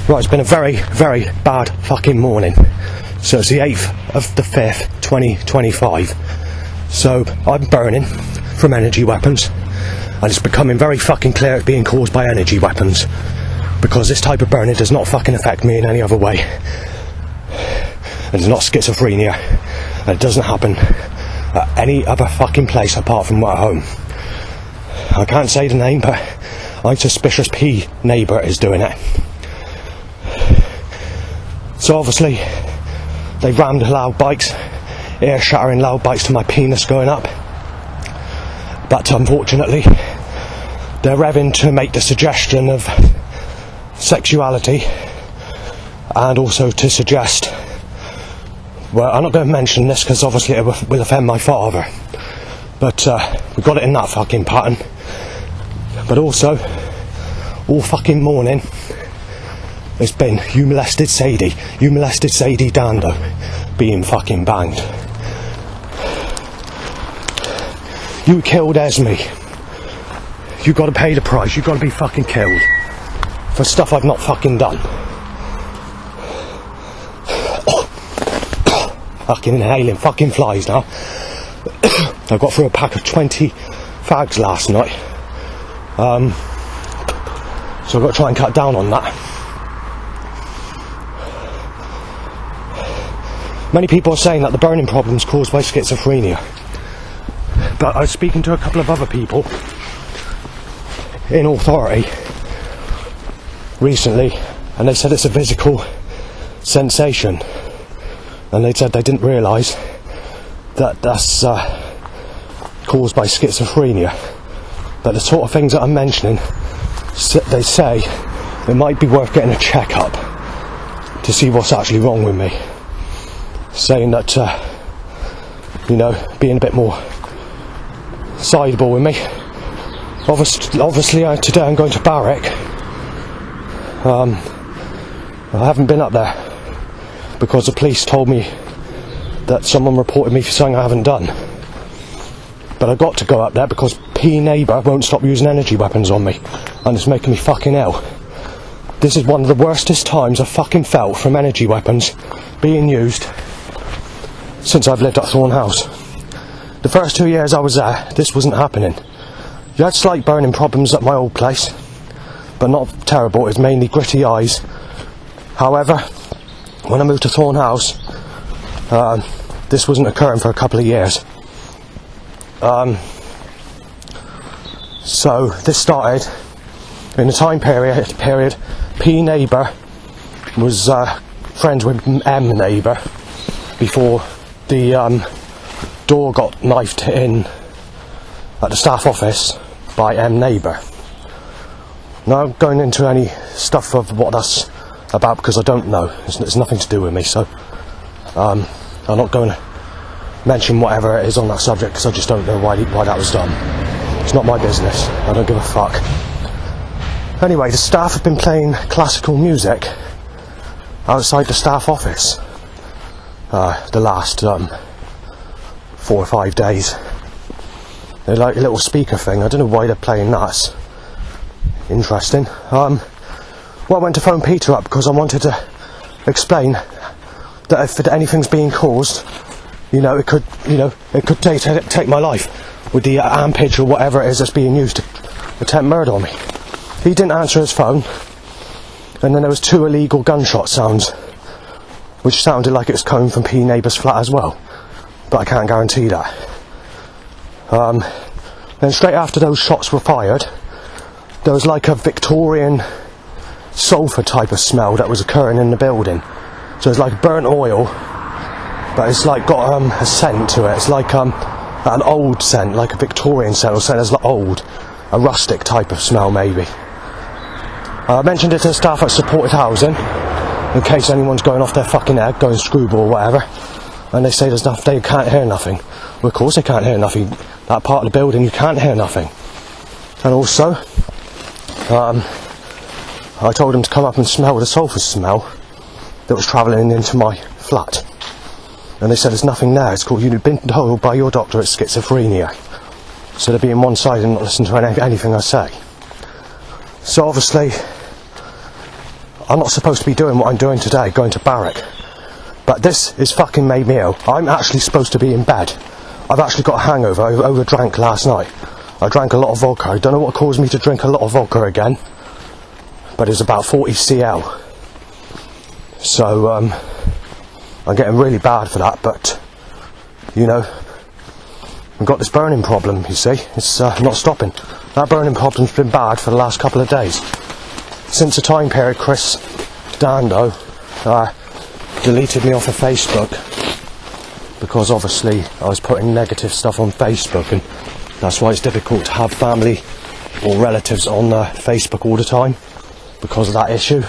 Right, it's been a very, very bad fucking morning. So it's the 8th of the 5th, 2025. So I'm burning from energy weapons, and it's becoming very fucking clear it's being caused by energy weapons, because this type of burning does not fucking affect me in any other way. It's not schizophrenia, and it doesn't happen at any other fucking place apart from at home. I can't say the name, but I'm suspicious P neighbour is doing it. So obviously they rammed loud bikes, ear shattering loud bikes to my penis going up. But unfortunately they're revving to make the suggestion of sexuality, and also to suggest, well, I'm not going to mention this because obviously it will offend my father, but we got it in that fucking pattern. But also, all fucking morning it's been "you molested Sadie Dando" being fucking banged. You killed Esme. You got to pay the price. You got to be fucking killed for stuff I've not fucking done. Fucking inhaling fucking flies now. I got through a pack of 20 fags last night. So I've got to try and cut down on that. Many people are saying that the burning problem is caused by schizophrenia, but I was speaking to a couple of other people in authority recently, and they said it's a physical sensation, and they said they didn't realise that that's caused by schizophrenia. But the sort of things that I'm mentioning, they say it might be worth getting a check-up to see what's actually wrong with me. Saying that, being a bit more sideable with me. Obviously today I'm going to Barrack. I haven't been up there because the police told me that someone reported me for something I haven't done. But I got to go up there because P neighbour won't stop using energy weapons on me, and it's making me fucking ill. This is one of the worstest times I've fucking felt from energy weapons being used since I've lived at Thorn House. The first 2 years I was there, this wasn't happening. You had slight burning problems at my old place, but not terrible. It was mainly gritty eyes. However, when I moved to Thorn House, this wasn't occurring for a couple of years. So this started in the time period P neighbour was friends with M neighbour before the door got knifed in at the staff office by M neighbour. Now, I'm going into any stuff of what that's about because I don't know. It's nothing to do with me, so I'm not going to mention whatever it is on that subject because I just don't know why that was done. It's not my business. I don't give a fuck. Anyway, the staff have been playing classical music outside the staff office the last 4 or 5 days. They're like a little speaker thing. I don't know why they're playing that. It's interesting. Well, I went to phone Peter up because I wanted to explain that if anything's being caused, it could take my life with the ampage or whatever it is that's being used to attempt murder on me. He didn't answer his phone, and then there was 2 illegal gunshot sounds, which sounded like it was coming from P neighbour's flat as well, but I can't guarantee that. Then straight after those shots were fired, there was like a Victorian sulphur type of smell that was occurring in the building. So it's like burnt oil, but it's like got a scent to it. It's like an old scent, like a Victorian scent, or scent as like old, a rustic type of smell maybe. I mentioned it to the staff at supported housing, in case anyone's going off their fucking head, going screwball or whatever, and they say they can't hear nothing. Well, of course they can't hear nothing. That part of the building, you can't hear nothing. And also, I told them to come up and smell the sulphur smell that was travelling into my flat. And they said there's nothing there. It's called, you've been told by your doctor it's schizophrenia. So they're being one-sided and not listening to anything I say. So obviously, I'm not supposed to be doing what I'm doing today, going to barrack. But this has fucking made me ill. I'm actually supposed to be in bed. I've actually got a hangover. I overdrank last night. I drank a lot of vodka. I don't know what caused me to drink a lot of vodka again, but it's about 40 cl. So I'm getting really bad for that, but you know, I've got this burning problem, you see. It's not stopping. That burning problem's been bad for the last couple of days. Since the time period Chris Dando deleted me off of Facebook, because obviously I was putting negative stuff on Facebook, and that's why it's difficult to have family or relatives on Facebook all the time, because of that issue.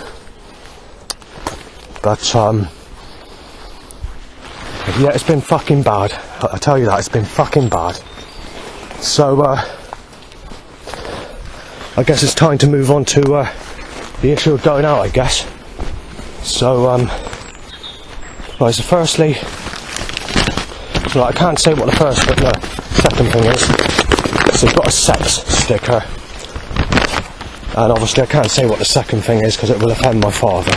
But yeah, it's been fucking bad. I tell you that, it's been fucking bad. So I guess it's time to move on to the issue of going out, I guess. So right, so firstly, right, I can't say what the first but the second thing is. So it's got a sex sticker, and obviously I can't say what the second thing is because it will offend my father.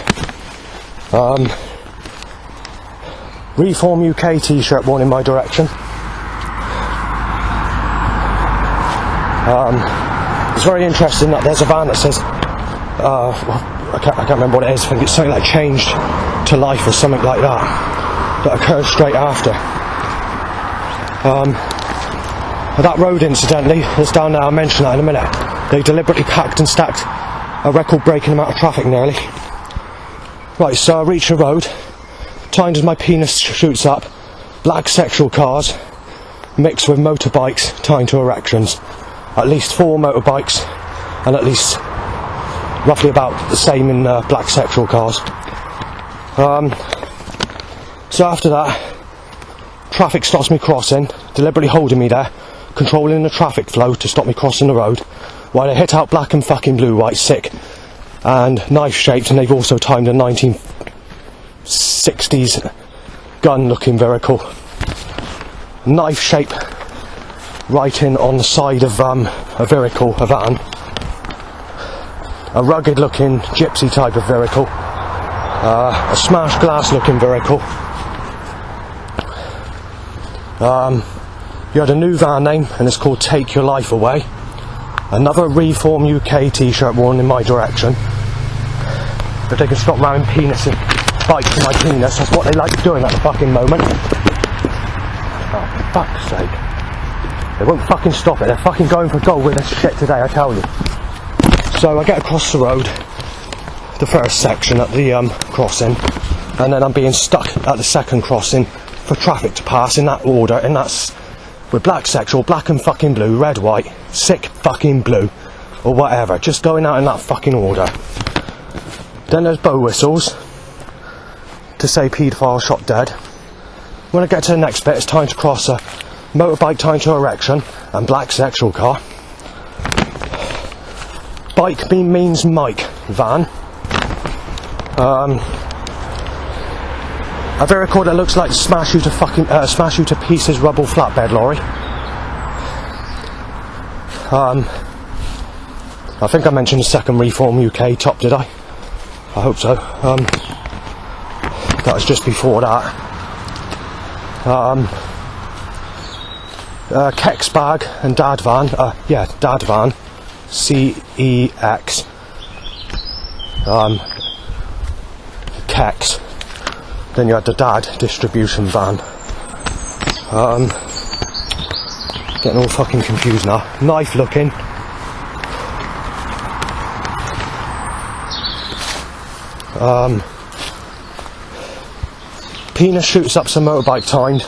Reform UK t-shirt worn in my direction. It's very interesting that there's a van that says, well, I can't remember what it is. I think it's something like Changed to Life or something like that occurred straight after. That road, incidentally, is down there. I'll mention that in a minute. They deliberately packed and stacked a record-breaking amount of traffic nearly. Right, so I reach the road, timed as my penis shoots up, black sexual cars mixed with motorbikes timed to erections. At least 4 motorbikes and at least roughly about the same in black sexual cars. So after that, traffic stops me crossing, deliberately holding me there, controlling the traffic flow to stop me crossing the road, while they hit out black and fucking blue, white, sick, and knife shaped, and they've also timed a 1960s gun looking vehicle. Knife shape writing on the side of a vehicle, a van. A rugged looking gypsy type of vehicle. A smashed glass looking vehicle. You had a new van name, and it's called Take Your Life Away. Another Reform UK t-shirt worn in my direction. If they can stop ramming penis and bikes in my penis, that's what they like doing at the fucking moment. Oh, for fuck's sake. They won't fucking stop it. They're fucking going for gold with this shit today, I tell you. So I get across the road, the first section at the crossing, and then I'm being stuck at the second crossing for traffic to pass in that order, and that's with black sexual, black and fucking blue, red, white, sick fucking blue, or whatever, just going out in that fucking order. Then there's bow whistles to say paedophile shot dead. When I get to the next bit, it's time to cross a motorbike timed to erection and black sexual car. Bike means Mike van. A vehicle that looks like smash you to pieces rubble flatbed lorry. I think I mentioned the second Reform UK top, did I? I hope so. That was just before that. Kex bag and dad van. Dad van. CEX. Kex. Then you had the dad distribution van. Getting all fucking confused now. Knife looking. Penis shoots up some motorbike timed.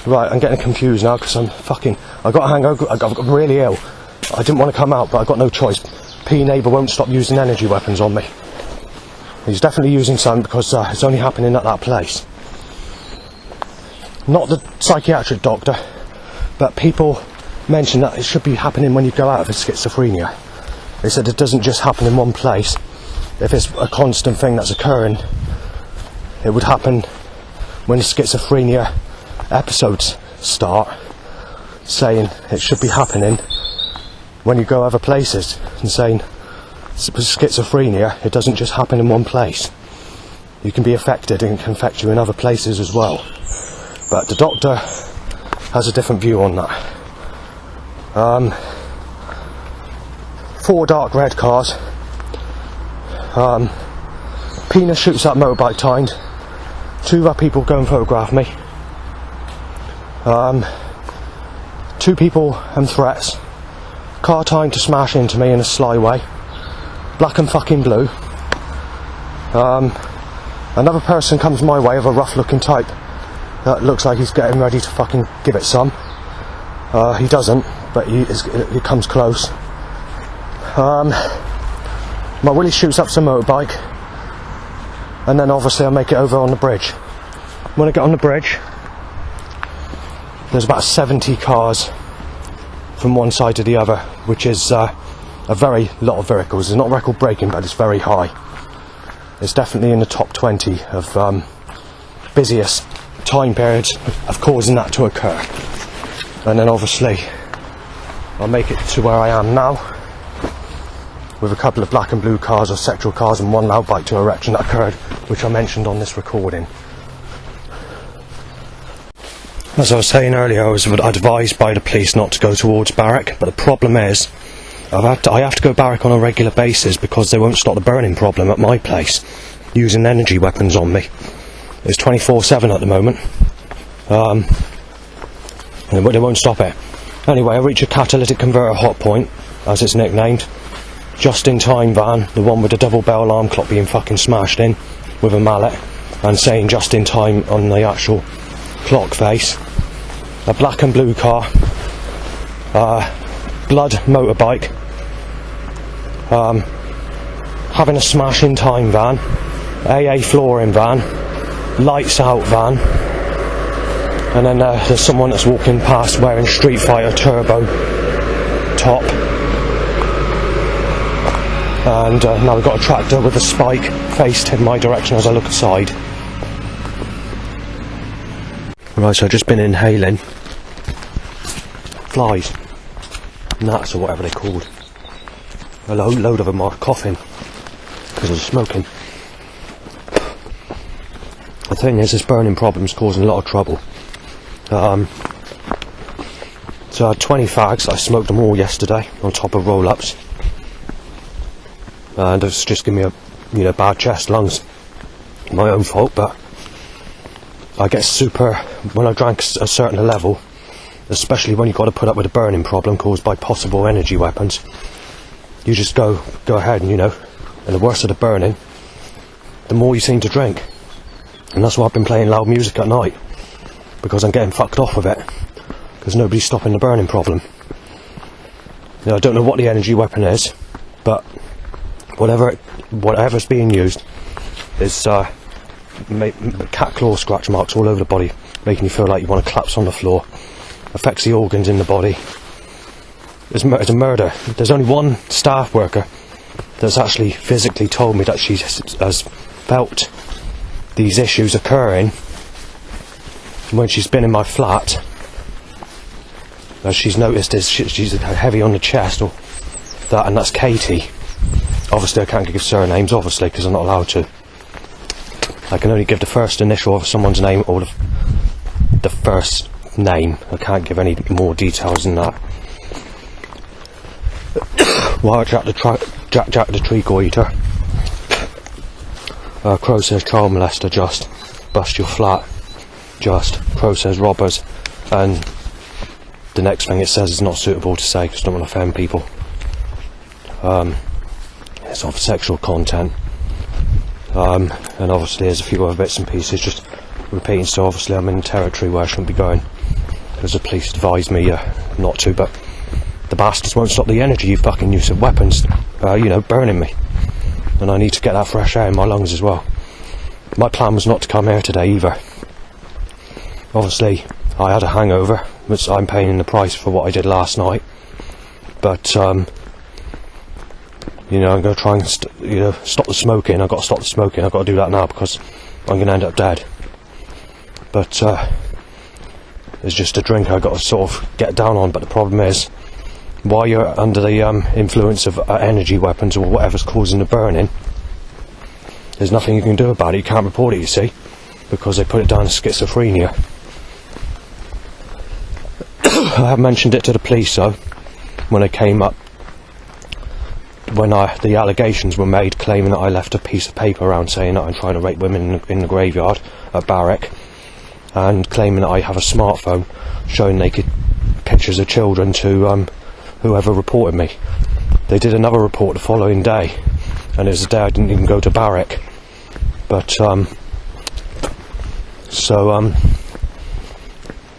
Right, I'm getting confused now because I got a hangover, I got really ill. I didn't want to come out, but I got no choice. P neighbour won't stop using energy weapons on me. He's definitely using some because it's only happening at that place. Not the psychiatric doctor, but people mention that it should be happening when you go out of schizophrenia. They said it doesn't just happen in one place. If it's a constant thing that's occurring, it would happen when schizophrenia episodes start, saying it should be happening when you go other places and saying schizophrenia, it doesn't just happen in one place. You can be affected and it can affect you in other places as well. But the doctor has a different view on that. 4 dark red cars. Penis shoots up motorbike timed. 2 other people go and photograph me. 2 people and threats. Car timed to smash into me in a sly way. Black and fucking blue. Another person comes my way of a rough looking type that looks like he's getting ready to fucking give it some. He doesn't, but he comes close. My willy shoots up some motorbike, and then obviously I make it over on the bridge. When I get on the bridge, there's about 70 cars from one side to the other, which is a very lot of vehicles. It's not record breaking, but it's very high. It's definitely in the top 20 of busiest time periods of causing that to occur. And then obviously I'll make it to where I am now, with a couple of black and blue cars or sexual cars and 1 loud bike to erection that occurred, which I mentioned on this recording. As I was saying earlier, I was advised by the police not to go towards Barrack, but the problem is I have to go Barrack on a regular basis because they won't stop the burning problem at my place, using energy weapons on me. It's 24/7 at the moment, and they won't stop it. Anyway, I reach a catalytic converter hot point, as it's nicknamed. Just in time van, the one with the double bell alarm clock being fucking smashed in with a mallet, and saying just in time on the actual clock face. A black and blue car, blood motorbike, having a smash in time van, AA flooring van, lights out van, and then there's someone that's walking past wearing Street Fighter turbo top. And now we've got a tractor with a spike faced in my direction as I look aside. Right, so I've just been inhaling flies, gnats or whatever they're called. A load of them are coughing because of the smoking. The thing is, this burning problem's causing a lot of trouble. So I had 20 fags, I smoked them all yesterday on top of roll-ups. And it's just given me a bad chest, lungs. My own fault, but I get super, when I drank a certain level, especially when you've got to put up with a burning problem caused by possible energy weapons, you just go ahead and and the worse of the burning, the more you seem to drink. And that's why I've been playing loud music at night, because I'm getting fucked off with it, because nobody's stopping the burning problem. I don't know what the energy weapon is, but whatever's being used is cat claw scratch marks all over the body, making you feel like you want to collapse on the floor. Affects the organs in the body. It's a murder. There's only one staff worker that's actually physically told me that she has felt these issues occurring when she's been in my flat. As she's noticed she's heavy on the chest or that, and that's Katie. Obviously I can't give surnames, obviously, because I'm not allowed to. I can only give the first initial of someone's name or the first name. I can't give any more details than that. Wild Jack the tree eater. Crow says child molester, just. Bust your flat, just. Crow says robbers. And the next thing it says is not suitable to say because I don't want to offend people. It's of sexual content. And obviously there's a few other bits and pieces just repeating, so obviously I'm in territory where I shouldn't be going because the police advised me not to, but the bastards won't stop the energy fucking use of weapons, burning me, and I need to get that fresh air in my lungs as well. My plan was not to come here today either. Obviously I had a hangover, which I'm paying the price for what I did last night, but I'm going to try and stop the smoking. I've got to stop the smoking. I've got to do that now because I'm going to end up dead. But it's just a drink I've got to sort of get down on. But the problem is, while you're under the influence of energy weapons or whatever's causing the burning, there's nothing you can do about it. You can't report it, you see, because they put it down as schizophrenia. I have mentioned it to the police though, when they came up, when the allegations were made claiming that I left a piece of paper around saying that I'm trying to rape women in the graveyard at Barrack, and claiming that I have a smartphone showing naked pictures of children to whoever reported me. They did another report the following day, and it was the day I didn't even go to Barrack. But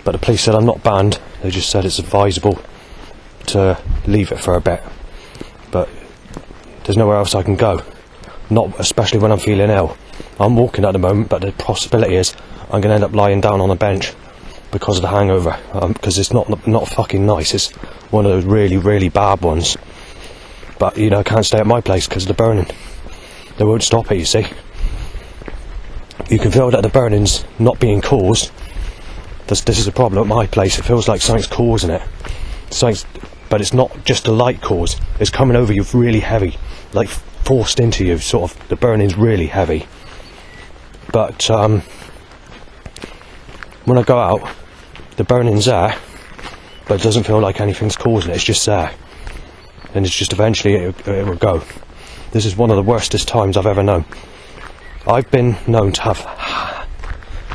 but the police said I'm not banned. They just said it's advisable to leave it for a bit. But there's nowhere else I can go. Not especially when I'm feeling ill. I'm walking at the moment, but the possibility is I'm going to end up lying down on a bench because of the hangover. Because it's not fucking nice. It's one of those really, really bad ones. But, you know, I can't stay at my place because of the burning. They won't stop it, you see. You can feel that the burning's not being caused. This is a problem at my place. It feels like something's causing it. But it's not just a light cause. It's coming over you really heavy, like forced into you. Sort of, the burning's really heavy. But when I go out, the burning's there, but it doesn't feel like anything's causing it. It's just there, and it's just eventually it will go. This is one of the worstest times I've ever known. I've been known to have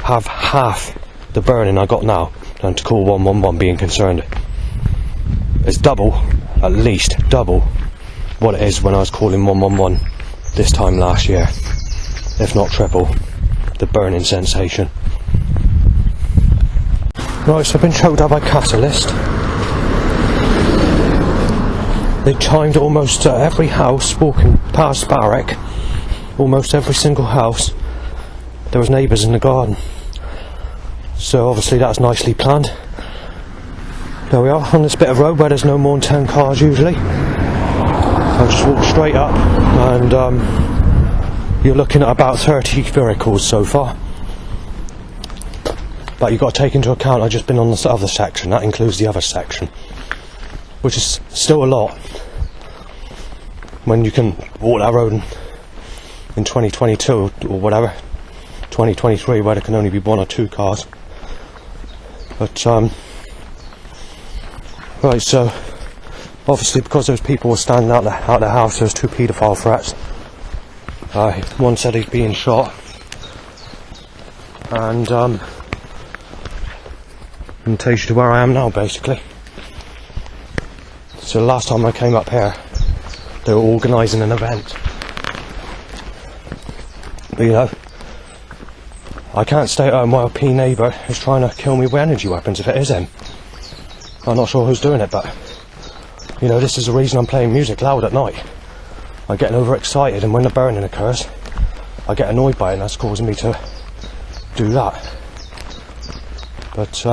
half the burning I got now than to call 111 being concerned. It's double, at least double, what it is when I was calling 111 this time last year, if not triple, the burning sensation. Right, so I've been choked out by Catalyst. They chimed almost every house walking past Barrack, almost every single house. There was neighbours in the garden. So obviously that's nicely planned. There we are, on this bit of road where there's no more than 10 cars usually. I'll just walk straight up, and you're looking at about 30 vehicles so far. But you've got to take into account I've just been on this other section, that includes the other section, which is still a lot when you can walk that road in 2022 or whatever, 2023, where there can only be 1 or 2 cars. But right, so obviously because those people were standing out the house, there was 2 paedophile threats. One said he's being shot, and takes you to where I am now, basically. So the last time I came up here, they were organising an event. But you know, I can't stay at home while P neighbour is trying to kill me with energy weapons, if it is him. I'm not sure who's doing it, but you know, this is the reason I'm playing music loud at night. I'm getting overexcited, and when the burning occurs, I get annoyed by it, and that's causing me to do that. But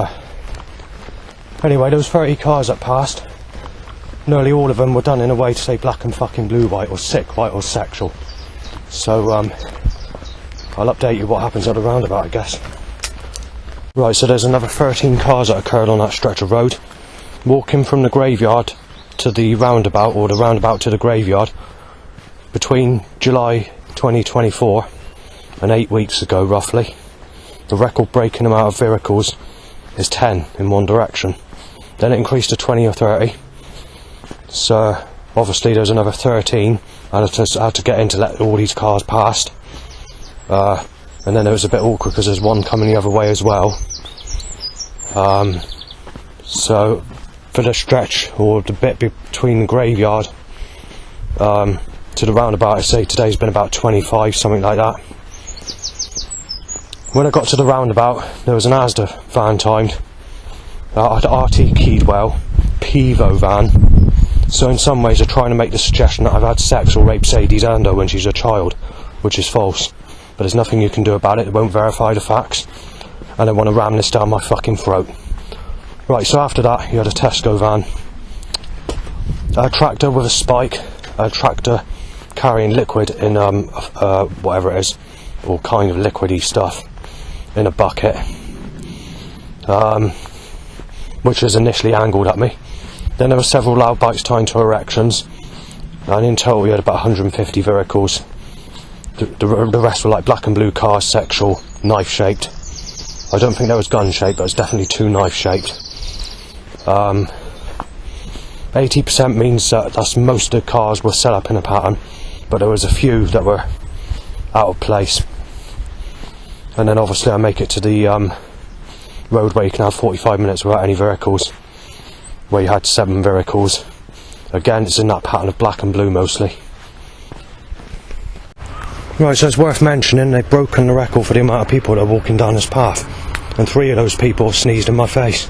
anyway, those 30 cars that passed, nearly all of them were done in a way to say black and fucking blue white, or sick white, or sexual. So I'll update you what happens at the roundabout, I guess. Right, so there's another 13 cars that occurred on that stretch of road. Walking from the graveyard to the roundabout, or the roundabout to the graveyard, between July 2024 and 8 weeks ago roughly. The record breaking amount of vehicles is 10 in one direction. Then it increased to 20 or 30. So obviously there's another 13. I had to get in to let all these cars past. And then it was a bit awkward because there's one coming the other way as well. So for the stretch, or the bit between the graveyard to the roundabout, I'd say today's been about 25, something like that. When I got to the roundabout, there was an Asda van timed, RT Keedwell, Pivo van. So in some ways they're trying to make the suggestion that I've had sex or raped Sadie Dando when she's a child, which is false. But there's nothing you can do about it. It won't verify the facts, and they want to ram this down my fucking throat. Right, so after that you had a Tesco van, a tractor with a spike, a tractor carrying liquid in whatever it is, or kind of liquidy stuff, in a bucket, which was initially angled at me. Then there were several loud bikes tied to erections, and in total we had about 150 vehicles. The rest were like black and blue cars, sexual, knife shaped. I don't think that was gun shaped, but it's definitely too knife shaped. 80% means that's most of the cars were set up in a pattern, but there was a few that were out of place. And then obviously I make it to the road where you can have 45 minutes without any vehicles, where you had 7 vehicles. Again, it's in that pattern of black and blue mostly. Right, so it's worth mentioning they've broken the record for the amount of people that are walking down this path, and 3 of those people sneezed in my face.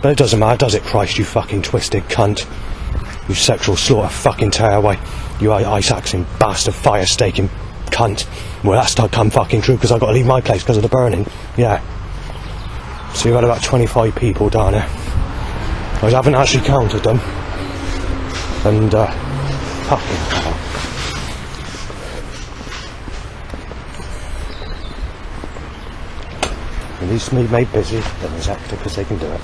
But it doesn't matter, does it, Christ, you fucking twisted cunt. You sexual slaughter fucking tearaway. You ice-axing bastard fire staking cunt. Well, that's not come fucking true, because I've got to leave my place because of the burning. Yeah. So you had about 25 people down there. I haven't actually counted them. And, fucking hell. At least me made busy, then as hectic as they can do it.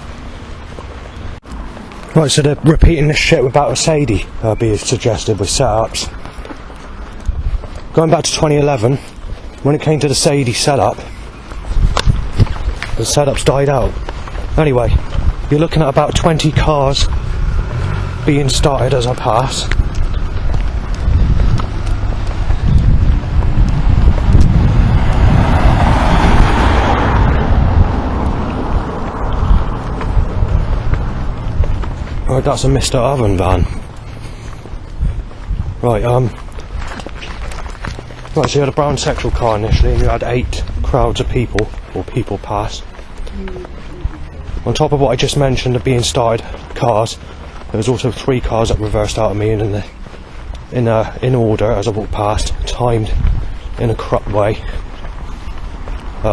Right, so they're repeating this shit about a Sadie being suggested with setups. Going back to 2011, when it came to the Sadie setup, the setups died out. Anyway, you're looking at about 20 cars being started as I pass. Right, that's a Mr. Oven van. Right, right, so you had a brown sexual car initially, and you had 8 crowds of people, or people pass. On top of what I just mentioned of being started cars, there was also 3 cars that reversed out of me in order as I walked past, timed in a corrupt way. We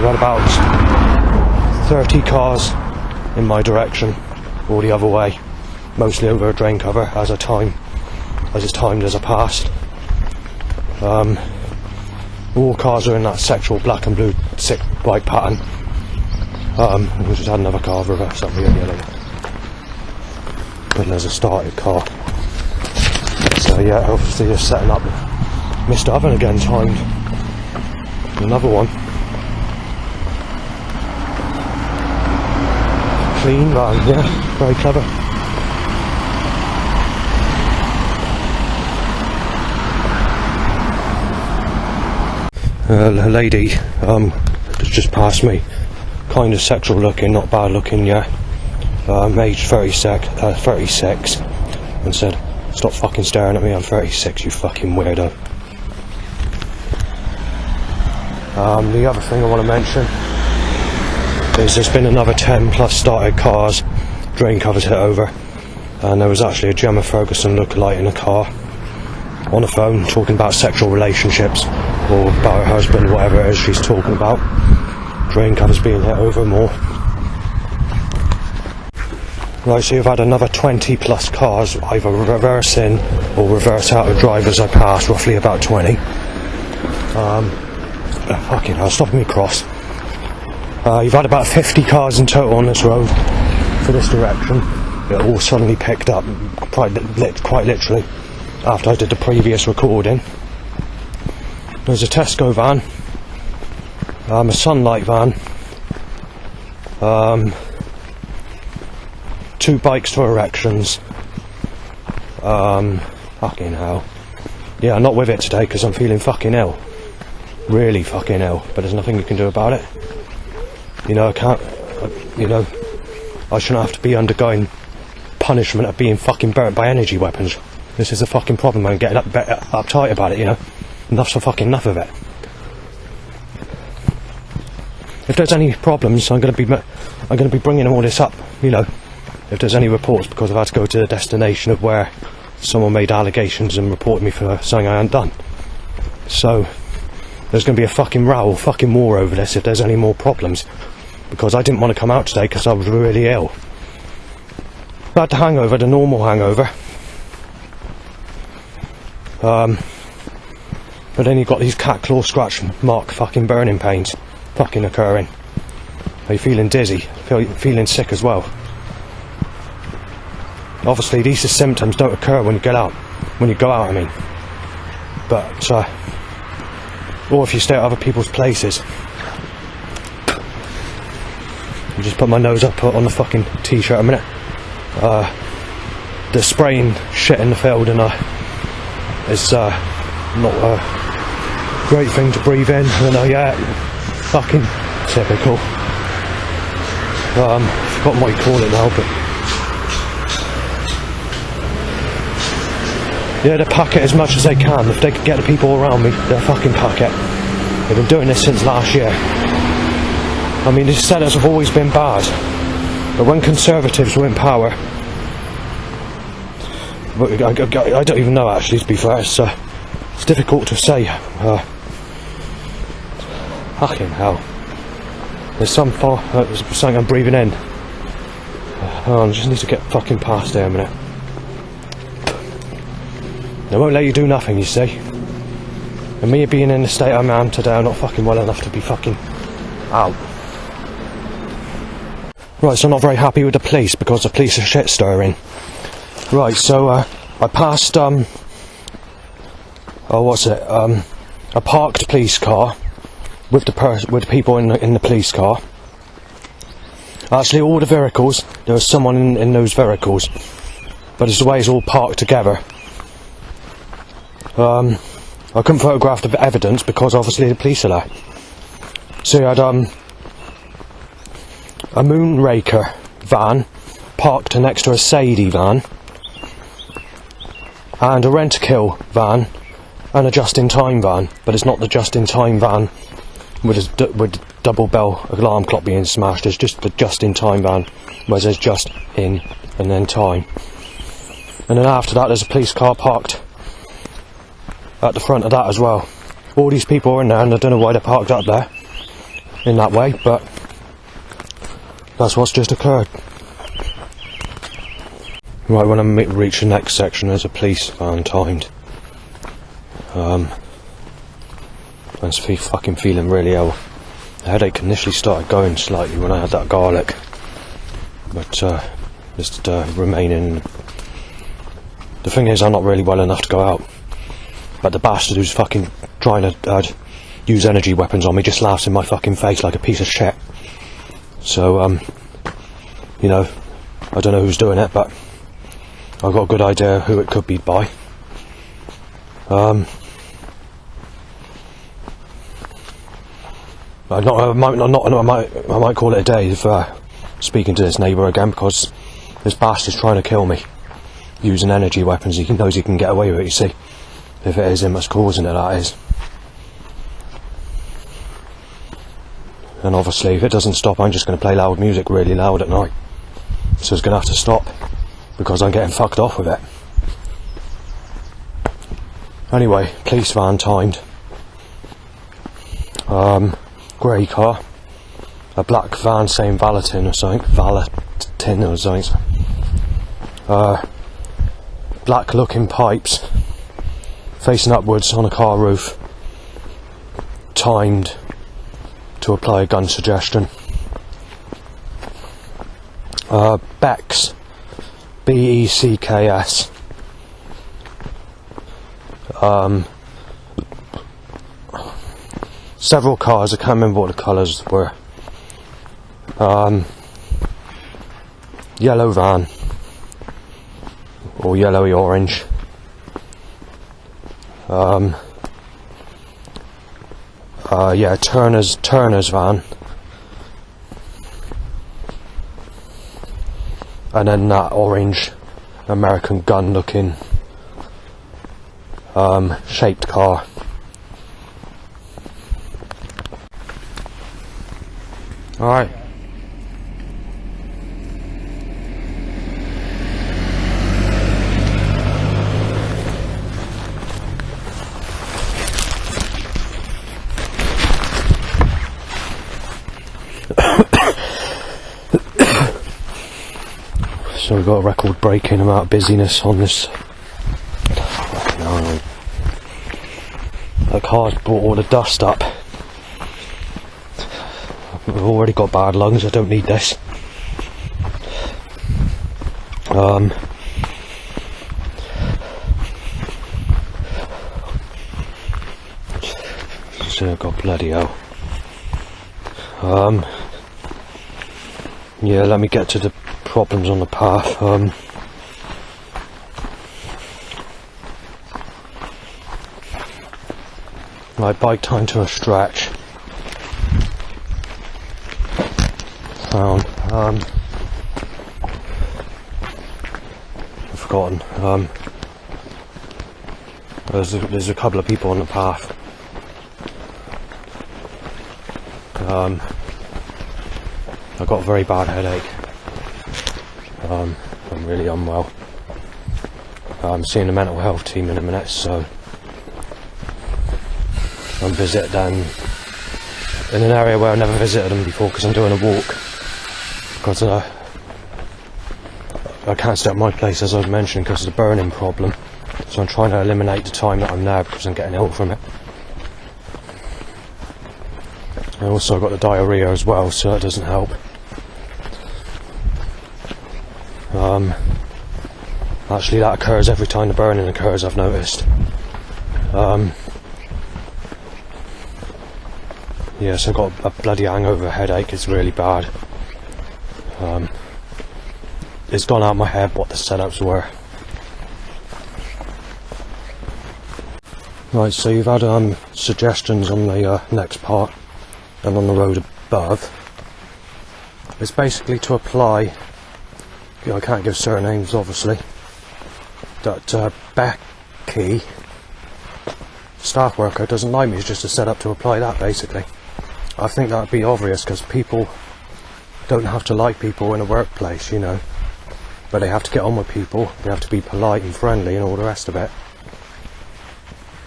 had about 30 cars in my direction, or the other way, mostly over a drain cover as it's timed as I passed. All cars are in that sexual black and blue sick white pattern. We just had another car reverse up here, yellow. But there's a started car. So yeah, obviously they're setting up Mr. Oven again timed. Another one. Clean van, yeah, very clever. A lady just passed me, kind of sexual looking, not bad looking, yeah. Age 36, and said, "Stop fucking staring at me, I'm 36, you fucking weirdo." The other thing I want to mention is there's been another 10 plus started cars, drain covers hit over, and there was actually a Gemma Ferguson lookalike in a car on the phone talking about sexual relationships or about her husband, whatever it is she's talking about. Drain covers being hit over more. Right, so you've had another 20 plus cars either reverse in or reverse out of drivers I passed, roughly about 20. Fucking hell, stopping me cross. You've had about 50 cars in total on this road for this direction. It all suddenly picked up quite literally after I did the previous recording. There's a Tesco van, a Sunlight van, 2 bikes to erections. Fucking hell. Yeah, I'm not with it today because I'm feeling fucking ill. Really fucking ill, but there's nothing you can do about it. You know, I can't, you know, I shouldn't have to be undergoing punishment of being fucking burnt by energy weapons. This is a fucking problem, I'm getting uptight about it, you know. Enough's a fucking enough of it. If there's any problems, I'm going to be bringing all this up, you know. If there's any reports, because I've had to go to the destination of where someone made allegations and reported me for something I hadn't done. So there's going to be a fucking row, fucking war over this if there's any more problems. Because I didn't want to come out today because I was really ill. I had the hangover, the normal hangover. But then you've got these cat claw scratch mark fucking burning pains fucking occurring. Are you feeling dizzy? Feeling sick as well? Obviously these symptoms don't occur when you go out, I mean. But, or if you stay at other people's places. I just put my nose up on the fucking t-shirt a minute. The spraying shit in the field and is not a great thing to breathe in. And yeah, fucking typical. Forgotten what you call it now, but yeah, they pack it as much as they can. If they could get the people around me, they'll fucking pack it. They've been doing this since last year. I mean, the setups have always been bad, but when Conservatives were in power, I don't even know actually, to be fair, it's difficult to say. Fucking hell. There's something I'm breathing in. I just need to get fucking past there a minute. They won't let you do nothing, you see. And me being in the state I'm in today, I'm not fucking well enough to be fucking out. Right, so I'm not very happy with the police because the police are shit stirring. Right, so I passed a parked police car with the people in the police car. Actually, all the vehicles, there was someone in those vehicles, but it's the way it's all parked together. I couldn't photograph the evidence because obviously the police are there. So you had a Moonraker van parked next to a Sadie van, and a Rent-A-Kill van, and a Just-In-Time van, but it's not the Just-In-Time van with double bell alarm clock being smashed. It's just the Just-In-Time van, where there's just in and then time. And then after that there's a police car parked at the front of that as well. All these people are in there, and I don't know why they're parked up there in that way, but that's what's just occurred. Right, when I reach the next section, there's a police van timed. I was fucking feeling really ill. The headache initially started going slightly when I had that garlic, but just remaining. The thing is, I'm not really well enough to go out. But the bastard who's fucking trying to use energy weapons on me just laughs in my fucking face like a piece of shit. So, you know, I don't know who's doing it, but I've got a good idea who it could be by. I might call it a day for speaking to this neighbour again, because this bastard's trying to kill me using energy weapons. He knows he can get away with it, you see. If it is him that's causing it, that is. And obviously, if it doesn't stop, I'm just going to play loud music really loud at night. So it's going to have to stop, because I'm getting fucked off with it. Anyway, police van timed. Grey car. A black van saying Valatin or something. Valatin or something. Black looking pipes facing upwards on a car roof, timed to apply a gun suggestion. Becks, B-E-C-K-S. Several cars, I can't remember what the colours were. Yellow van, or yellowy orange. Yeah, Turner's van, and then that orange American gun looking shaped car. Alright. So we've got a record-breaking amount of busyness on this. That car's brought all the dust up. I've already got bad lungs, I don't need this. So God bloody hell. Yeah, let me get to the problems on the path. Right, bike time to a stretch. Found. I've forgotten. There's a couple of people on the path. I've got a very bad headache. I'm really unwell. I'm seeing the mental health team in a minute, so I'm visiting them in an area where I've never visited them before because I'm doing a walk. Because I can't stay at my place, as I was mentioning, because of the burning problem. So I'm trying to eliminate the time that I'm there because I'm getting ill from it. And also I've got the diarrhea as well, so that doesn't help. Actually that occurs every time the burning occurs, I've noticed. Yes, I've got a bloody hangover headache, it's really bad. It's gone out of my head what the setups were. Right, so you've had suggestions on the next part and on the road above. It's basically to apply, I can't give surnames obviously, that Becky, staff worker, doesn't like me. It's just a setup to apply that basically. I think that would be obvious because people don't have to like people in a workplace, you know, but they have to get on with people, they have to be polite and friendly and all the rest of it.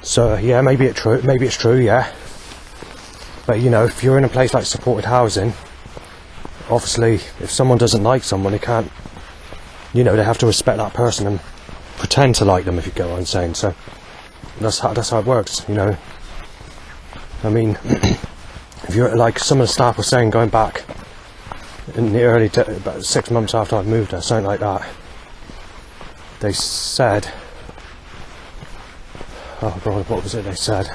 So yeah, maybe it's true, yeah. But you know, if you're in a place like supported housing, obviously if someone doesn't like someone, they can't, you know, they have to respect that person and pretend to like them, if you get what I'm saying. So that's how it works, you know. I mean, if you're like some of the staff were saying, going back in the early about 6 months after I've moved there, something like that, they said, oh God, what was it they said?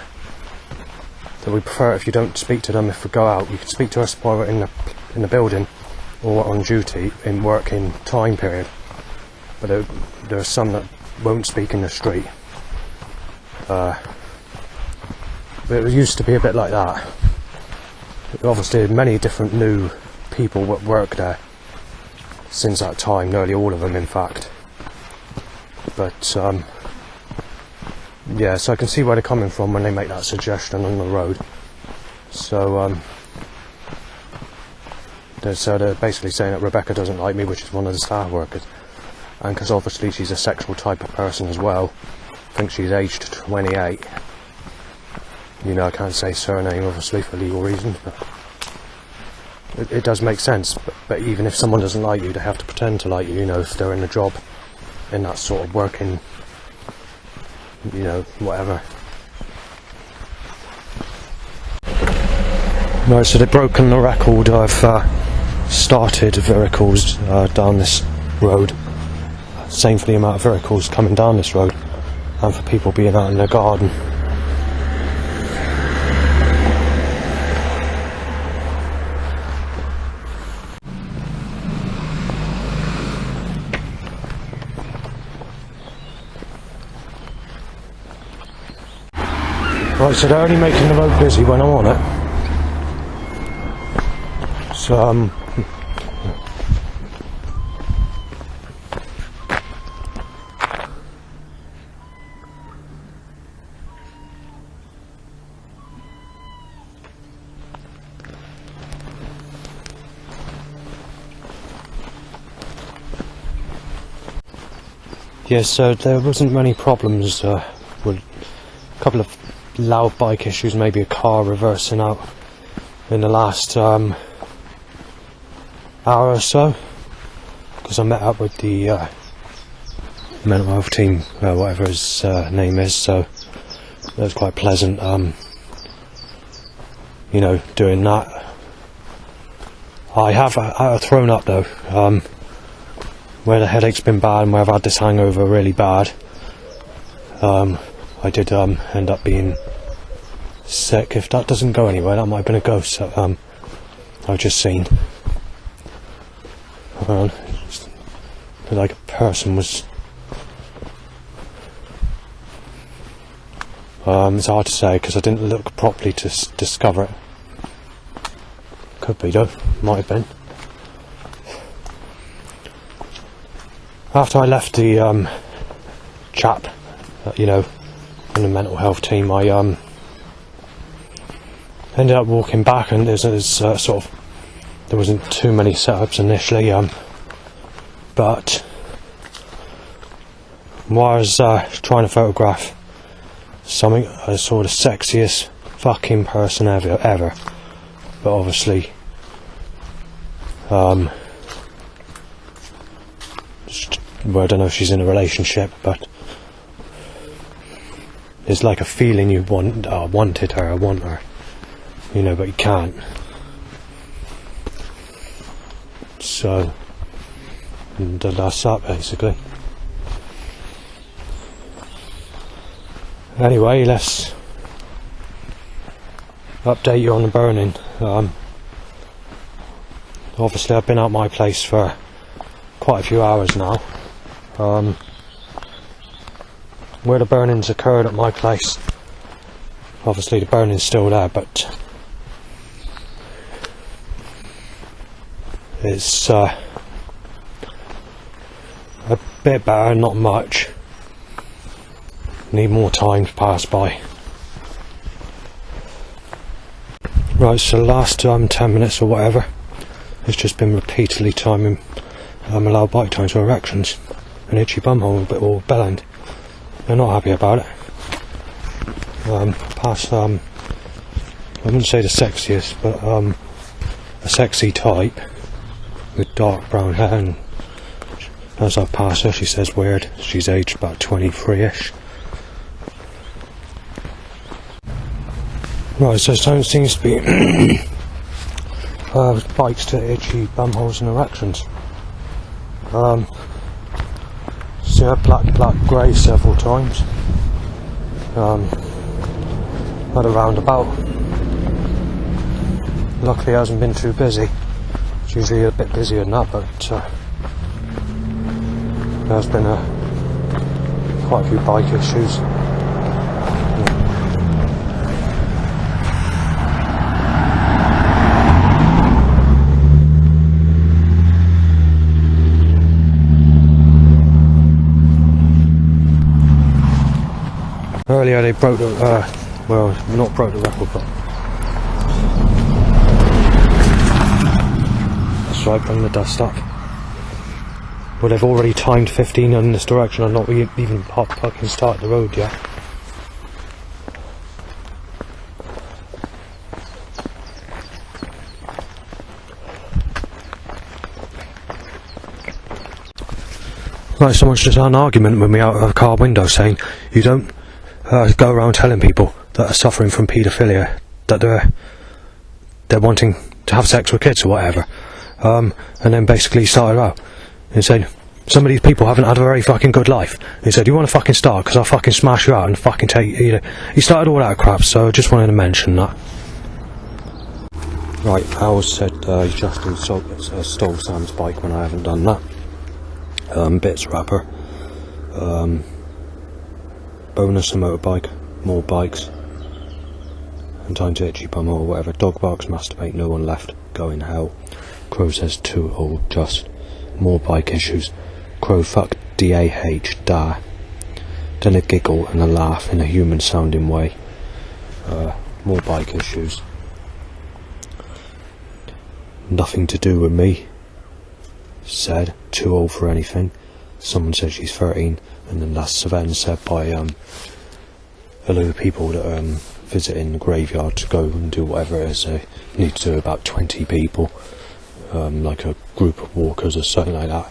That we prefer if you don't speak to them if we go out. You can speak to us while we're in the building or on duty in working time period. But there are some that won't speak in the street. But it used to be a bit like that. Obviously many different new people that work there since that time, nearly all of them in fact. But yeah, so I can see where they're coming from when they make that suggestion on the road. So they're basically saying that Rebecca doesn't like me, which is one of the staff workers, and because obviously she's a sexual type of person as well. I think she's aged 28. You know, I can't say surname obviously for legal reasons, but it does make sense. But even if someone doesn't like you, they have to pretend to like you, you know, if they're in a job in that sort of working, you know, whatever. Right, so they've broken the record. I've started vehicles down this road. Same for the amount of vehicles coming down this road, and for people being out in their garden. Right, so they're only making the road busy when I'm on it. So yeah, so there wasn't many problems with a couple of loud bike issues, maybe a car reversing out in the last hour or so, because I met up with the mental health team, whatever his name is, so that was quite pleasant, you know, doing that. I have thrown up though, where the headache's been bad and where I've had this hangover really bad. I did end up being sick. If that doesn't go anywhere, that might have been a ghost that I've just seen. Like a person was... it's hard to say because I didn't look properly to discover it. Could be though, might have been. After I left the chap, in the mental health team, I ended up walking back, and there wasn't too many setups initially, but while I was trying to photograph something, I saw the sexiest fucking person ever. But obviously, well, I don't know if she's in a relationship, but it's like a feeling you want. I want her, but you can't. So, and that's that basically. Anyway, let's update you on the burning. Obviously I've been out my place for quite a few hours now. Where the burnings occurred at my place, obviously the burning's still there, but it's a bit better, not much. Need more time to pass by. Right, so the last 10 minutes or whatever, it's just been repeatedly timing allowed bike times for erections. An itchy bumhole, a bit all bell end. They're not happy about it. Past, I wouldn't say the sexiest, but a sexy type with dark brown hair, and as I pass her, she says weird. She's aged about 23-ish. Right, so it seems to be bikes to itchy bumholes and erections. See her black grey several times. At a roundabout. Luckily it hasn't been too busy. It's usually a bit busier than that, but there's been quite a few bike issues. Earlier they broke the, well, not broke the record, but that's right, bring the dust up. Well, they've already timed 15 in this direction. I've not even fucking started the road yet. Right, someone's just had an argument with me out of a car window saying you don't go around telling people that are suffering from paedophilia that they're wanting to have sex with kids or whatever. And then basically started out and said, some of these people haven't had a very fucking good life. He said, you want to fucking start because I'll fucking smash you out and fucking take you. He started all that crap, so I just wanted to mention that. Right, Al said Justin stole Sam's bike when I haven't done that. Bits wrapper. Bonus a motorbike, more bikes, and time to itchy bum or whatever. Dog barks, masturbate, no one left, go in hell. Crow says too old, just more bike issues. Crow fuck DAH, da. Then a giggle and a laugh in a human sounding way. More bike issues. Nothing to do with me. Said too old for anything. Someone said she's 13. And then that's Savannah said by a load of people that visiting the graveyard to go and do whatever it is they need to do, about 20 people, like a group of walkers or something like that.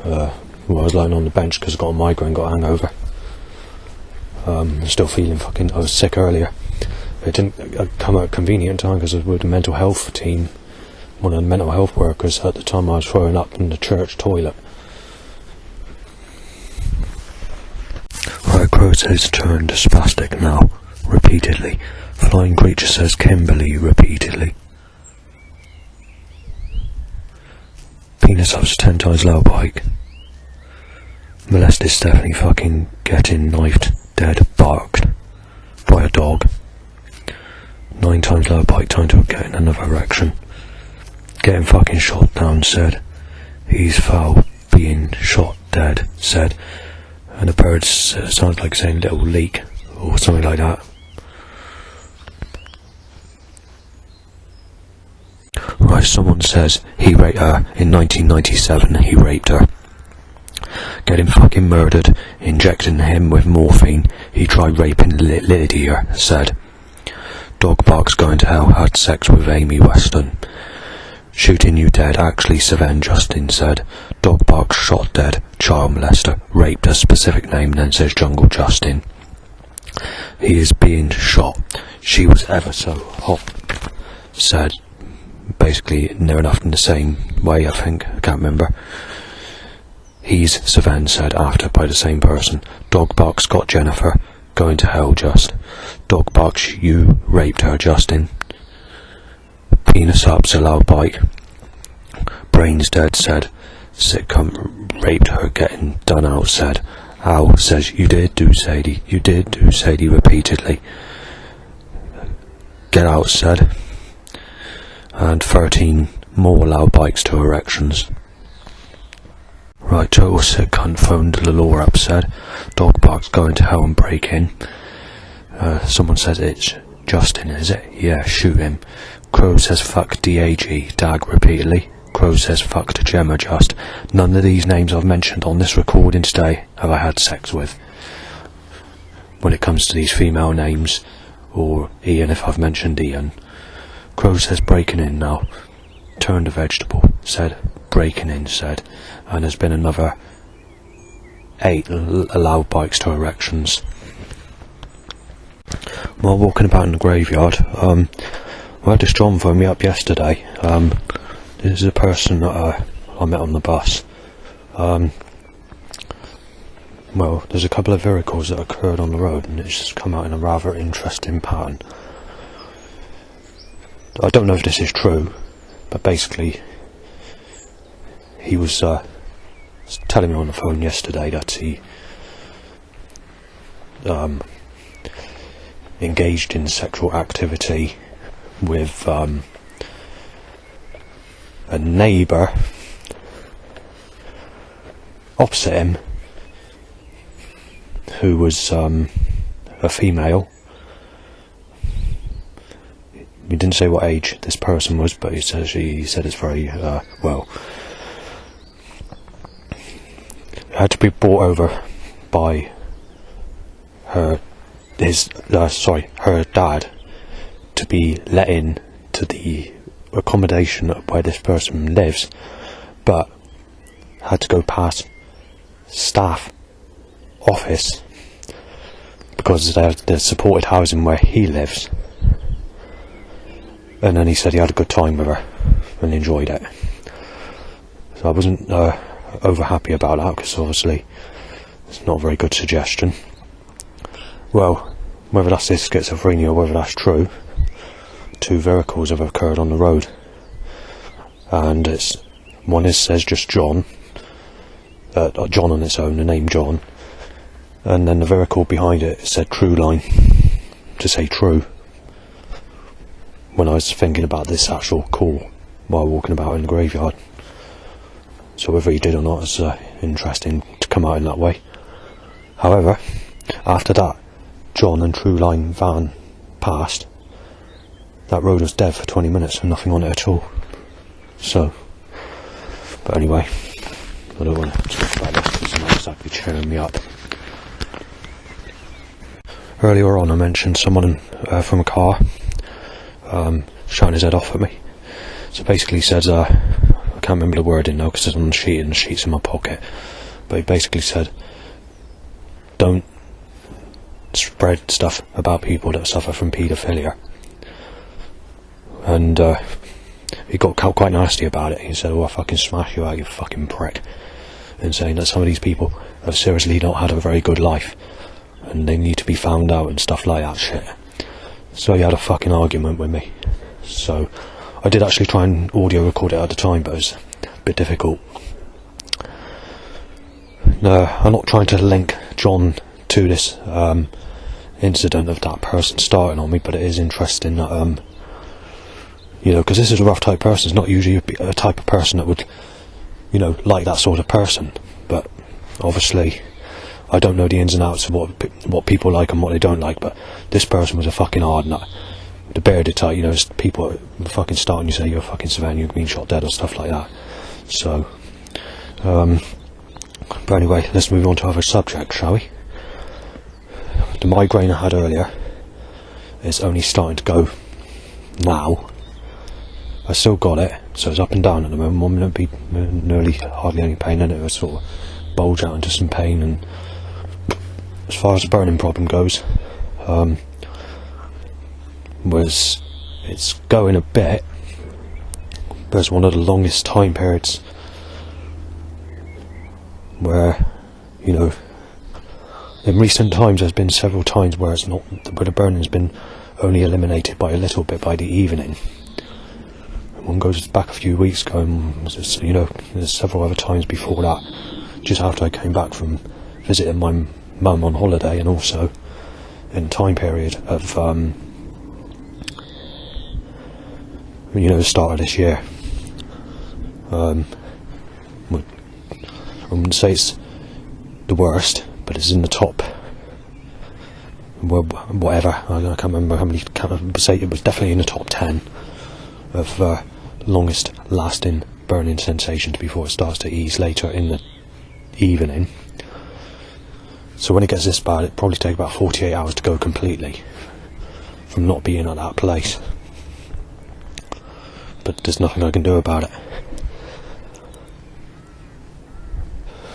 Well, I was lying on the bench because I got a migraine, got a hangover. I'm still feeling I was sick earlier. It didn't come at a convenient time because I was with the mental health team one of the mental health workers at the time I was throwing up in the church toilet. Right, Crow says turned spastic now, repeatedly. Flying creature says Kimberly, repeatedly. Penis ups 10 times low bike. Molested Stephanie fucking getting knifed, dead, barked by a dog. 9 times low bike, time to get in another erection. Getting fucking shot down, said. He's foul, being shot dead, said. And the bird sounds like saying little leak, or something like that. Right, someone says he raped her in 1997, he raped her. Getting fucking murdered, injecting him with morphine, he tried raping Lydia, said. Dog barks going to hell, had sex with Amy Weston. Shooting you dead, actually Savan Justin said. Dog barks shot dead, child molester, raped a specific name, then says Jungle Justin. He is being shot. She was ever so hot, said. Basically near enough in the same way, I think, I can't remember. He's Savan said after by the same person. Dog barks got Jennifer, going to hell just. Dog barks you raped her, Justin. Penis ups a loud bike. Brains dead said. Sitcom raped her, getting done out said. Al says you did do Sadie, you did do Sadie repeatedly. Get out said. And 13 more loud bikes to erections. Right, total sick cunt phoned Lalore up said. Dog barks going to hell and break in. Someone says it's Justin, is it? Yeah, shoot him. Crow says fuck DAG, Dag repeatedly. Crow says fuck to Gemma just. None of these names I've mentioned on this recording today have I had sex with. When it comes to these female names, or Ian if I've mentioned Ian. Crow says breaking in now. Turned a vegetable, said. Breaking in, said. And there's been another 8 loud bikes to erections. While walking about in the graveyard, I had this John phone me up yesterday. This is a person that I met on the bus. Well, there's a couple of vehicles that occurred on the road, and it's just come out in a rather interesting pattern. I don't know if this is true, but basically he was telling me on the phone yesterday that he engaged in sexual activity with a neighbour opposite him who was a female. He didn't say what age this person was, but he said it's very well. Had to be brought over by her dad to be let in to the accommodation where this person lives, but had to go past staff office because there's supported housing where he lives. And then he said he had a good time with her and enjoyed it. So I wasn't over happy about that, because obviously it's not a very good suggestion. Well, whether that's this schizophrenia or whether that's true, 2 vehicles have occurred on the road, and one says just John on its own, the name John, and then the vehicle behind it said True Line, to say true, when I was thinking about this actual call while walking about in the graveyard. So whether he did or not is interesting to come out in that way. However, after that John and True Line van passed, that road was dead for 20 minutes and nothing on it at all. So, but anyway, I don't want to talk about this because it's not exactly cheering me up. Earlier on I mentioned someone from a car shouting his head off at me. So basically he said, I can't remember the wording now because it's on the sheet and the sheet's in my pocket, but he basically said, don't spread stuff about people that suffer from paedophilia. And he got quite nasty about it. He said, "Oh, I'll fucking smash you out, you fucking prick," and saying that some of these people have seriously not had a very good life and they need to be found out and stuff like that shit. So he had a fucking argument with me. So I did actually try and audio record it at the time, but it was a bit difficult. No, I'm not trying to link John to this incident of that person starting on me, but it is interesting that because this is a rough type person. It's not usually a type of person that would like that sort of person, but obviously I don't know the ins and outs of what people like and what they don't like, but this person was a fucking hard nut. The bearded type, people fucking starting you say you're a fucking civilian, you've been shot dead or stuff like that. So but anyway, let's move on to other subject, shall we? The migraine I had earlier is only starting to go now. I still got it, so it's up and down at the moment. 1 minute be nearly hardly any pain, and it was sort of bulge out into some pain. And as far as the burning problem goes, it's going a bit, but it's one of the longest time periods where in recent times there's been several times where the burning's been only eliminated by a little bit by the evening. One goes back a few weeks ago, and there's several other times before that, just after I came back from visiting my mum on holiday, and also in time period of the start of this year. I wouldn't say it's the worst, but it's in the top. Well, whatever, I can't remember how many. Can't say it was definitely in the top 10 of longest lasting burning sensations before it starts to ease later in the evening. So when it gets this bad, it'll probably take about 48 hours to go completely from not being at that place. But there's nothing I can do about it.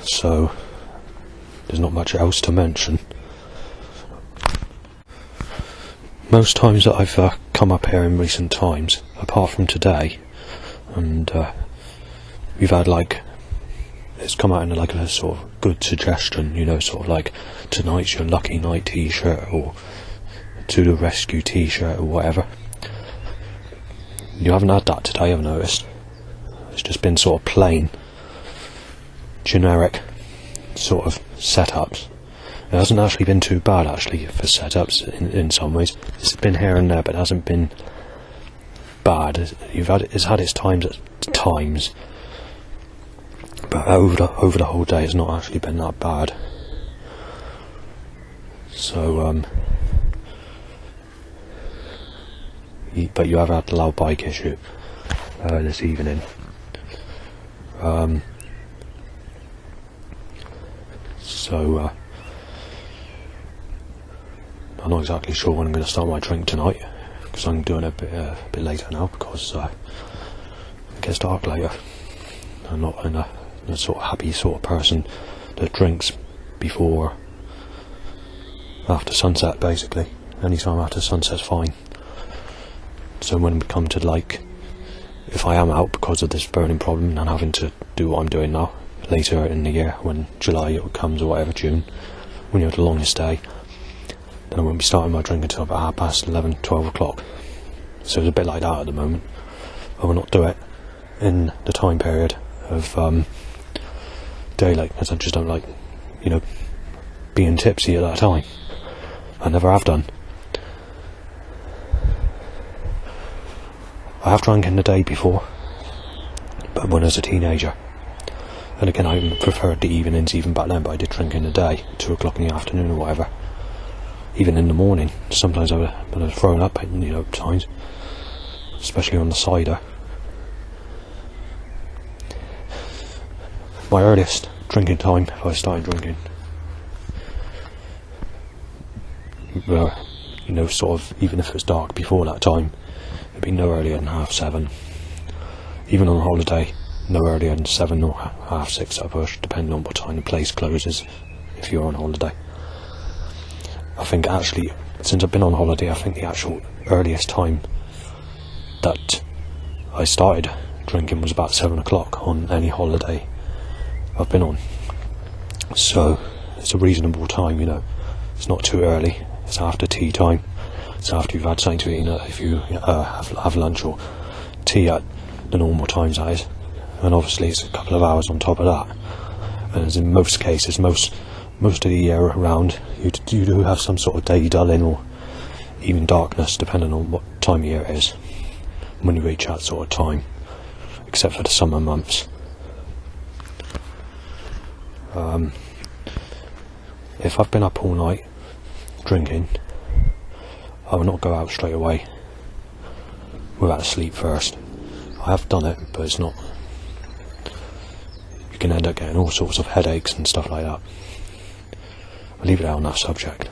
So there's not much else to mention. Most times that I've come up here in recent times, apart from today, and we've had it's come out in a sort of good suggestion, sort of like tonight's your lucky night t-shirt, or to the rescue t-shirt, or whatever. You haven't had that today, I've noticed. It's just been sort of plain, generic sort of setups. It hasn't actually been too bad actually for setups in some ways. It's been here and there, but it hasn't been bad. It's had its times at times, but over the whole day it's not actually been that bad. So but you have had the loud bike issue this evening. So I'm not exactly sure when I'm going to start my drink tonight, because I'm doing it a bit later now, because it gets dark later. I'm not a sort of happy sort of person that drinks before, after sunset, basically. Any time after sunset's fine. So when we come to if I am out because of this burning problem and having to do what I'm doing now, later in the year, when July comes or whatever, June, when you have the longest day, then I won't be starting my drink until about 11:30, 12 o'clock. So it's a bit like that at the moment. I will not do it in the time period of daylight, because I just don't like, being tipsy at that time. I never have done. I have drank in the day before, but when I was a teenager. And again, I preferred the evenings even back then, but I did drink in the day, 2 o'clock in the afternoon or whatever. Even in the morning, sometimes when I was throwing up, times, especially on the cider. My earliest drinking time, if I started drinking, sort of, even if it was dark before that time, it'd be no earlier than 7:30. Even on holiday, no earlier than 7 or 6:30 at push, depending on what time the place closes, if you're on holiday. I think actually, since I've been on holiday, I think the actual earliest time that I started drinking was about 7 o'clock on any holiday I've been on. So it's a reasonable time, you know. It's not too early. It's after tea time. It's after you've had something to eat. You know, if you have lunch or tea at the normal times, that is. And obviously it's a couple of hours on top of that. And as in most cases, most of the year around, you do have some sort of day dulling or even darkness, depending on what time of year it is, when you reach that sort of time, except for the summer months. If I've been up all night drinking, I will not go out straight away without sleep first. I have done it, but it's not. You can end up getting all sorts of headaches and stuff like that. I'll leave it out on that subject.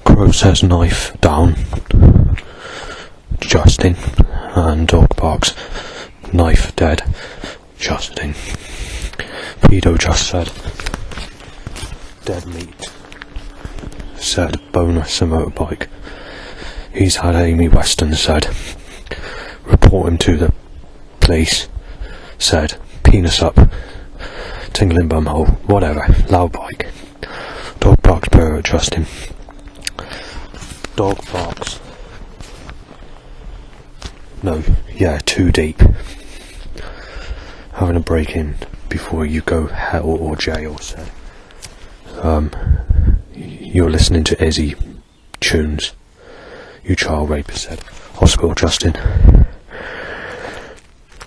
Crow says knife down. Justin. And dog barks. Knife dead. Justin. Pedo just said dead meat. Said bonus a motorbike. He's had Amy Weston said report him to the police. Said penis up. Tingling bumhole. Whatever. Loud bike. Dog barks per Justin. Dog barks. No, yeah, too deep. Having a break in before you go hell or jail, said. You're listening to Izzy tunes. You child rapist, said. Hospital, Justin.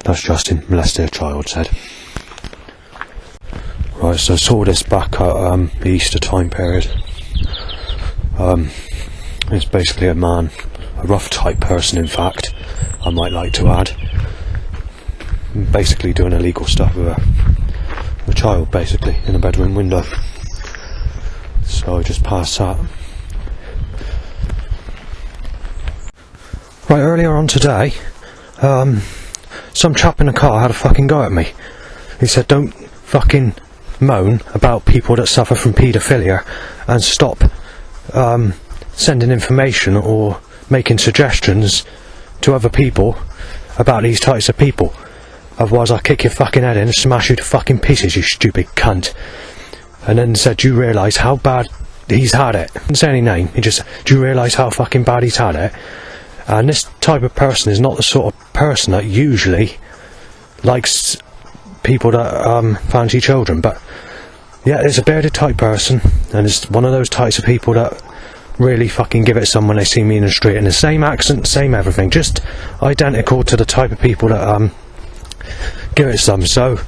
That's Justin, molested a child, said. Right, so I saw this back at the Easter time period. It's basically a man, a rough type person in fact, I might like to add, basically doing illegal stuff with a child, basically, in a bedroom window. So I just passed that. Right, earlier on today, some chap in a car had a fucking go at me. He said, don't fucking moan about people that suffer from paedophilia and stop sending information or making suggestions to other people about these types of people. Otherwise I'll kick your fucking head in and smash you to fucking pieces, you stupid cunt. And then said, do you realise how bad he's had it? Didn't say any name, he just said, do you realise how fucking bad he's had it? And this type of person is not the sort of person that usually likes people that fancy children, but yeah, it's a bearded type person, and it's one of those types of people that really fucking give it some when they see me in the street, and the same accent, same everything, just identical to the type of people that give it some. So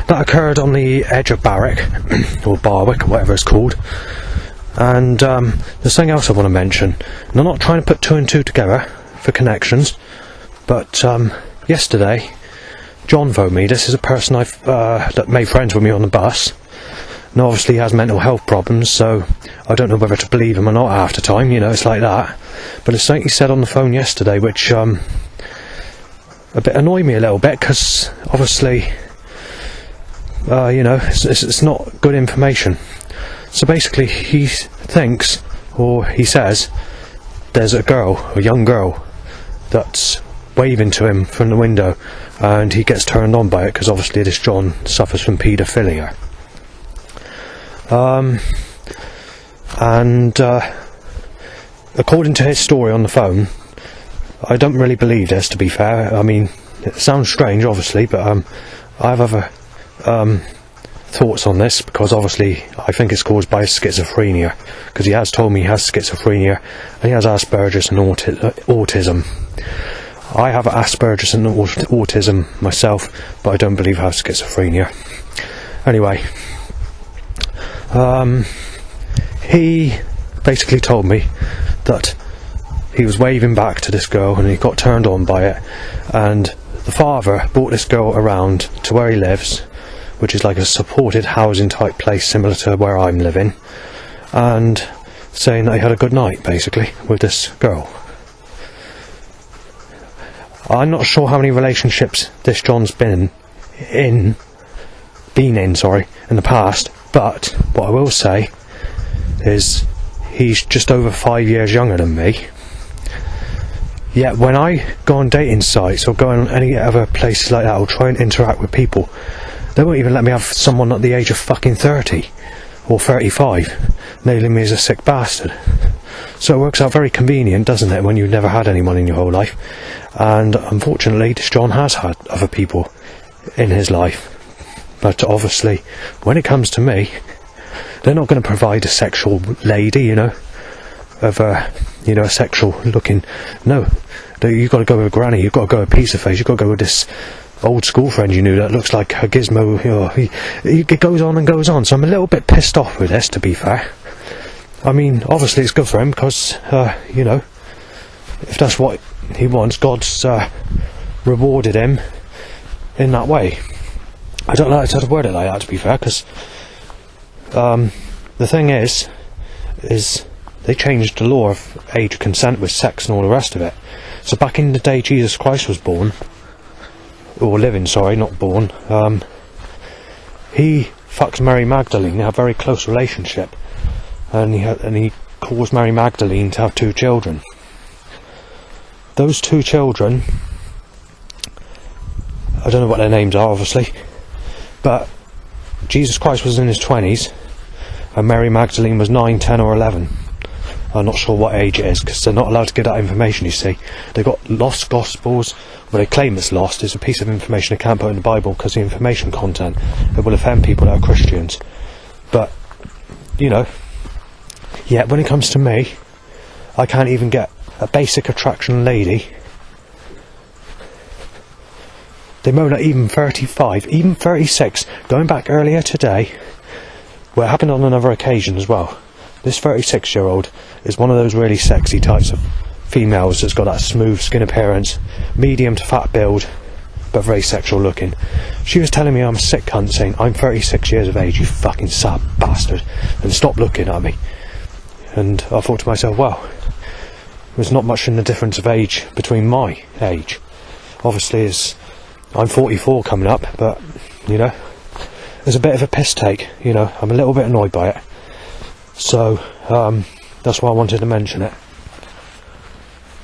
that occurred on the edge of Barwick or Barwick, or whatever it's called. And there's something else I want to mention, and I'm not trying to put two and two together for connections, but yesterday John phoned me. This is a person that made friends with me on the bus, and obviously he has mental health problems, so I don't know whether to believe him or not half the time, you know, it's like that. But it's something he said on the phone yesterday which a bit annoyed me a little bit, because obviously you know, it's not good information. So basically he thinks, or he says, there's a young girl that's waving to him from the window, and he gets turned on by it because obviously this John suffers from paedophilia. And according to his story on the phone, I don't really believe this, to be fair. I mean, it sounds strange obviously, but I have other thoughts on this, because obviously I think it's caused by schizophrenia, because he has told me he has schizophrenia and he has Asperger's and autism. I have Asperger's and autism myself, but I don't believe I have schizophrenia. Anyway, he basically told me that he was waving back to this girl and he got turned on by it, and the father brought this girl around to where he lives, which is like a supported housing type place similar to where I'm living, and saying that he had a good night basically with this girl. I'm not sure how many relationships this John's been in the past, but what I will say is he's just over 5 years younger than me, Yet when I go on dating sites or go on any other places like that or try and interact with people, they won't even let me have someone at the age of fucking 30 or 35 nailing me as a sick bastard. So it works out very convenient, doesn't it, when you've never had anyone in your whole life. And unfortunately, this John has had other people in his life. But obviously, when it comes to me, they're not going to provide a sexual lady, you know, of a, you know, a sexual looking. No, you've got to go with a granny, you've got to go with a piece of face, you've got to go with this old school friend you knew that looks like a gizmo. You know, it goes on and goes on. So I'm a little bit pissed off with this, to be fair. I mean, obviously it's good for him because, you know, if that's what he wants, God's rewarded him in that way. I don't like to word it like that, to be fair, because the thing is they changed the law of age of consent with sex and all the rest of it. So back in the day Jesus Christ was born, or living, sorry, not born, he fucked Mary Magdalene. They had a very close relationship. And he caused Mary Magdalene to have 2 children. Those 2 children, I don't know what their names are, obviously, but Jesus Christ was in his 20s, and Mary Magdalene was 9, 10 or 11. I'm not sure what age it is, because they're not allowed to give that information, you see. They've got lost gospels, well, they claim it's lost. It's a piece of information they can't put in the Bible, because the information content, it will offend people that are Christians. But, you know, yet when it comes to me, I can't even get a basic attraction lady. They moan at even 35, even 36. Going back earlier today, well, it happened on another occasion as well. This 36-year-old is one of those really sexy types of females that's got that smooth skin appearance, medium to fat build, but very sexual looking. She was telling me I'm a sick cunt, saying, I'm 36 years of age, you fucking sad bastard, and stop looking at me. And I thought to myself, well, there's not much in the difference of age between my age. Obviously, I'm 44 coming up, but, you know, there's a bit of a piss take, you know, I'm a little bit annoyed by it. So, that's why I wanted to mention it.